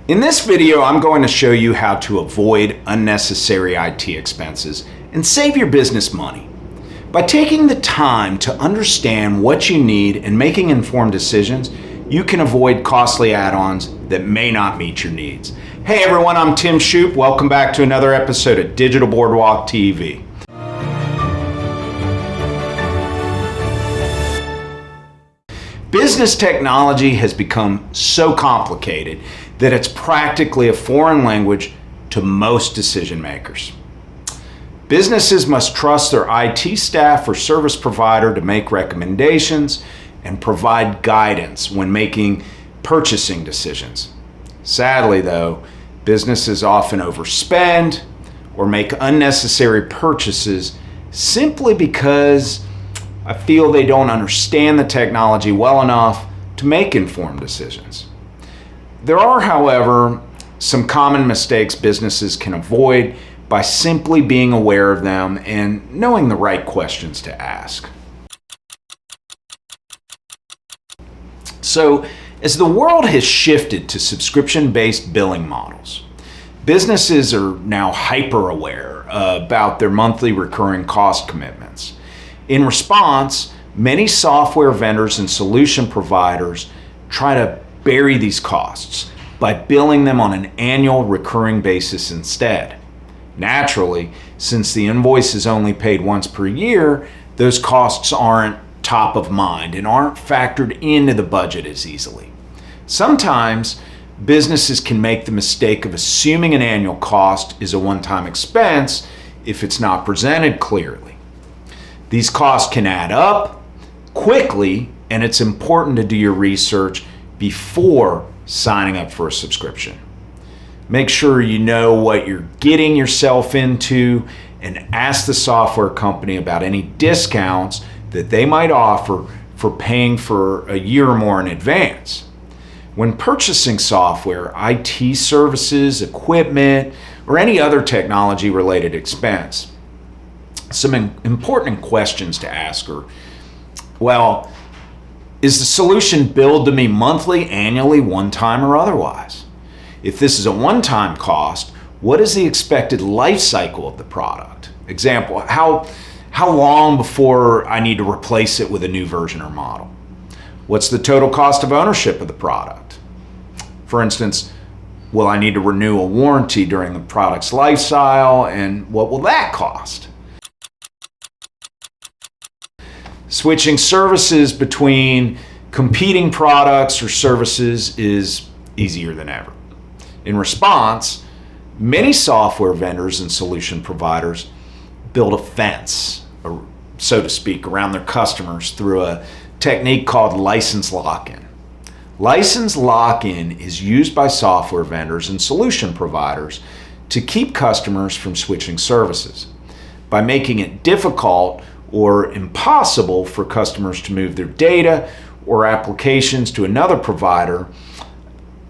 In this video, I'm going to show you how to avoid unnecessary IT expenses and save your business money. By taking the time to understand what you need and making informed decisions, you can avoid costly add-ons that may not meet your needs. Hey everyone, I'm Tim Shoup. Welcome back to another episode of Digital Boardwalk TV. Business technology has become so complicated that it's practically a foreign language to most decision makers. Businesses must trust their IT staff or service provider to make recommendations and provide guidance when making purchasing decisions. Sadly though, businesses often overspend or make unnecessary purchases simply because I feel they don't understand the technology well enough to make informed decisions. There are, however, some common mistakes businesses can avoid by simply being aware of them and knowing the right questions to ask. So, as the world has shifted to subscription-based billing models, businesses are now hyper-aware about their monthly recurring cost commitments. In response, many software vendors and solution providers try to bury these costs by billing them on an annual recurring basis instead. Naturally, since the invoice is only paid once per year, those costs aren't top of mind and aren't factored into the budget as easily. Sometimes, businesses can make the mistake of assuming an annual cost is a one-time expense if it's not presented clearly. These costs can add up quickly, and it's important to do your research before signing up for a subscription. Make sure you know what you're getting yourself into and ask the software company about any discounts that they might offer for paying for a year or more in advance. When purchasing software, IT services, equipment, or any other technology-related expense, some important questions to ask are, well, is the solution billed to me monthly, annually, one time, or otherwise? If this is a one-time cost, what is the expected life cycle of the product? Example, how long before I need to replace it with a new version or model? What's the total cost of ownership of the product? For instance, will I need to renew a warranty during the product's lifestyle, and what will that cost? Switching services between competing products or services is easier than ever. In response, many software vendors and solution providers build a fence, so to speak, around their customers through a technique called license lock-in. License lock-in is used by software vendors and solution providers to keep customers from switching services by making it difficult or impossible for customers to move their data or applications to another provider.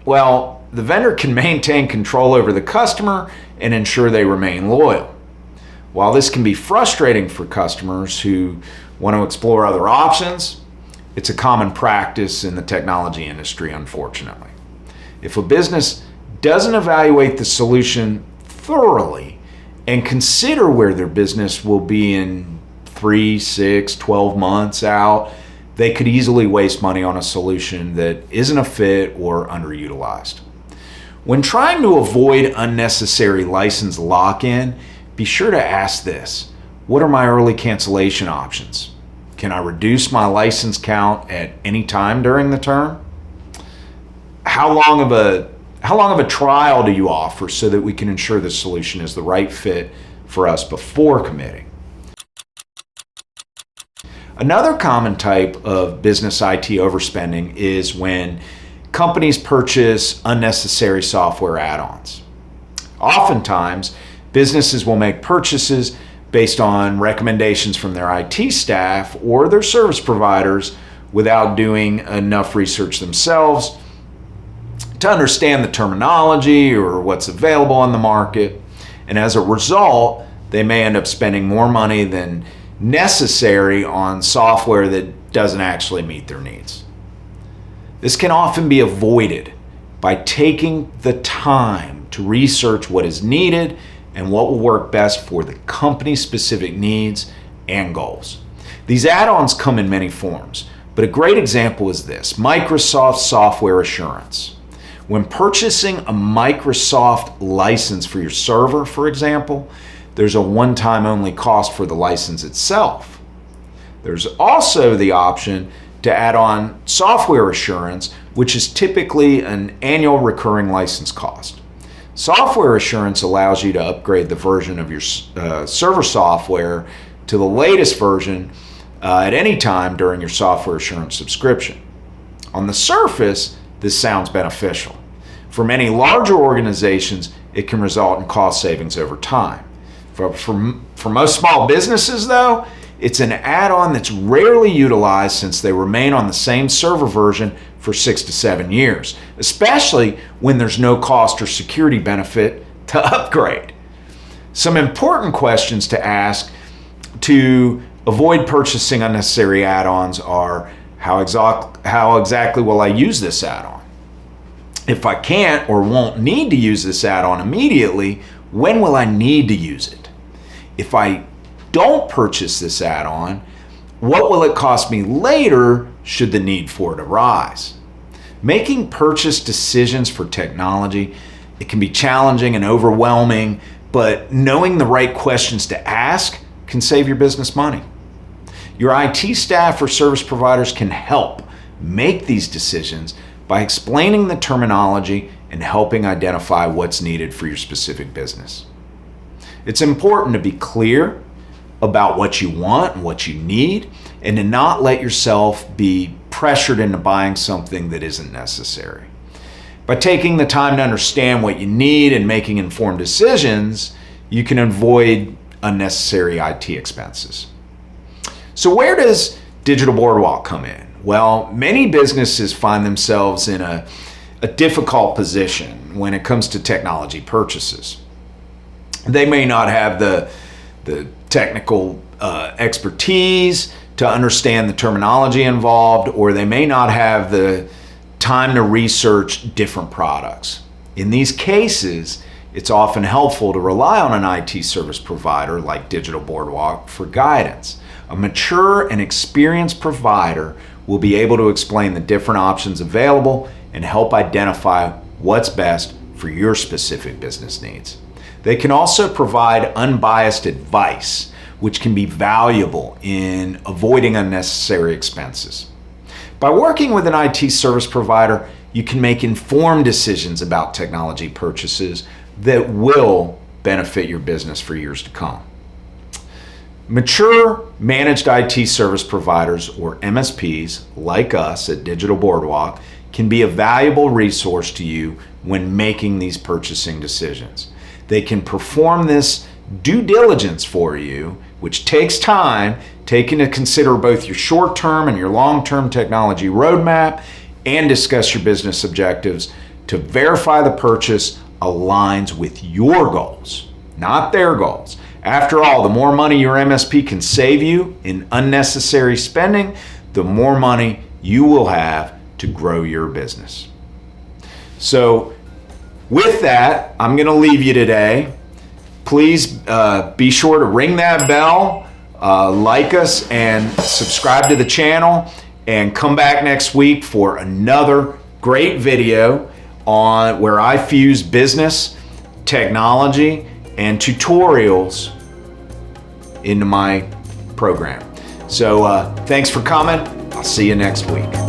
Well, the vendor can maintain control over the customer and ensure they remain loyal. While this can be frustrating for customers who want to explore other options, it's a common practice in the technology industry, unfortunately. If a business doesn't evaluate the solution thoroughly and consider where their business will be in 3, 6, 12 months out, they could easily waste money on a solution that isn't a fit or underutilized. When trying to avoid unnecessary license lock-in, be sure to ask this: what are my early cancellation options? Can I reduce my license count at any time during the term? How long of a trial do you offer so that we can ensure the solution is the right fit for us before committing? Another common type of business IT overspending is when companies purchase unnecessary software add-ons. Oftentimes, businesses will make purchases based on recommendations from their IT staff or their service providers without doing enough research themselves to understand the terminology or what's available on the market. And as a result, they may end up spending more money than necessary on software that doesn't actually meet their needs. This can often be avoided by taking the time to research what is needed and what will work best for the company's specific needs and goals. These add-ons come in many forms, but a great example is this: Microsoft Software Assurance. When purchasing a Microsoft license for your server, for example, there's a one-time only cost for the license itself. There's also the option to add on software assurance, which is typically an annual recurring license cost. Software assurance allows you to upgrade the version of your server software to the latest version at any time during your software assurance subscription. On the surface, this sounds beneficial. For many larger organizations, it can result in cost savings over time. For most small businesses, though, it's an add-on that's rarely utilized since they remain on the same server version for 6 to 7 years, especially when there's no cost or security benefit to upgrade. Some important questions to ask to avoid purchasing unnecessary add-ons are: how exactly will I use this add-on? If I can't or won't need to use this add-on immediately, when will I need to use it? If I don't purchase this add-on, what will it cost me later should the need for it arise? Making purchase decisions for technology, it can be challenging and overwhelming, but knowing the right questions to ask can save your business money. Your IT staff or service providers can help make these decisions by explaining the terminology and helping identify what's needed for your specific business. It's important to be clear about what you want and what you need, and to not let yourself be pressured into buying something that isn't necessary. By taking the time to understand what you need and making informed decisions, you can avoid unnecessary IT expenses. So where does Digital Boardwalk come in? Well, many businesses find themselves in a difficult position when it comes to technology purchases. They may not have the technical expertise to understand the terminology involved, or they may not have the time to research different products. In these cases, it's often helpful to rely on an IT service provider like Digital Boardwalk for guidance. A mature and experienced provider will be able to explain the different options available and help identify what's best for your specific business needs. They can also provide unbiased advice, which can be valuable in avoiding unnecessary expenses. By working with an IT service provider, you can make informed decisions about technology purchases that will benefit your business for years to come. Mature managed IT service providers, or MSPs, like us at Digital Boardwalk, can be a valuable resource to you when making these purchasing decisions. They can perform this due diligence for you, which takes time, taking into consider both your short-term and your long-term technology roadmap, and discuss your business objectives to verify the purchase aligns with your goals, not their goals. After all, the more money your MSP can save you in unnecessary spending, the more money you will have to grow your business. So with that, I'm going to leave you today. Please be sure to ring that bell, like us, and subscribe to the channel, and come back next week for another great video on where I fuse business, technology, and tutorials into my program. So thanks for coming. I'll see you next week.